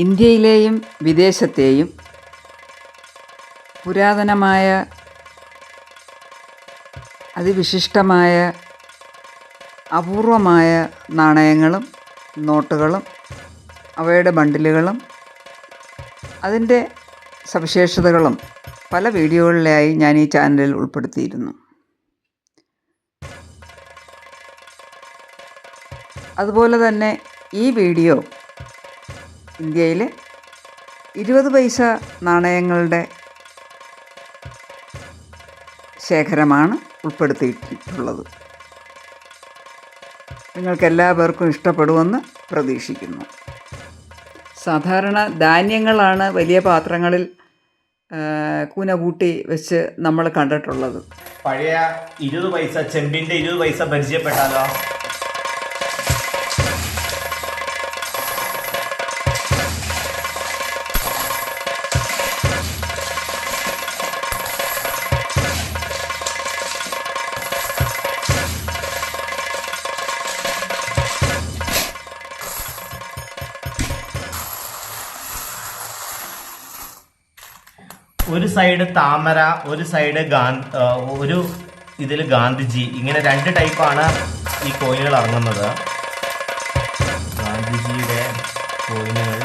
ഇന്ത്യയിലെയും വിദേശത്തെയും പുരാതനമായ അതിവിശിഷ്ടമായ അപൂർവമായ നാണയങ്ങളും നോട്ടുകളും അവയുടെ ബണ്ടിലുകളും അതിൻ്റെ സവിശേഷതകളും പല വീഡിയോകളിലായി ഞാൻ ഈ ചാനലിൽ ഉൾപ്പെടുത്തിയിരുന്നു. അതുപോലെ തന്നെ ഈ വീഡിയോ ഇന്ത്യയിലെ 20 പൈസ നാണയങ്ങളുടെ ശേഖരമാണ് ഉൾപ്പെടുത്തിയിട്ടുള്ളത്. നിങ്ങൾക്കെല്ലാവർക്കും ഇഷ്ടപ്പെടുമെന്ന് പ്രതീക്ഷിക്കുന്നു. സാധാരണ ധാന്യങ്ങളാണ് വലിയ പാത്രങ്ങളിൽ കൂന കൂട്ടി വെച്ച് നമ്മൾ കണ്ടിട്ടുള്ളത്. പഴയ 20 പൈസ ചെമ്പിൻ്റെ 20 പൈസ പരിചയപ്പെട്ടാലോ? ഒരു സൈഡ് താമര, ഒരു സൈഡ് ഒരു ഇതിൽ ഗാന്ധിജി, ഇങ്ങനെ 2 ടൈപ്പാണ് ഈ കോയിനുകൾ ഇറങ്ങുന്നത്. ഗാന്ധിജിയുടെ കോയിനുകൾ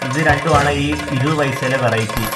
ഇത് രണ്ടുമാണ് ഈ 20 പൈസയിലെ വെറൈറ്റി.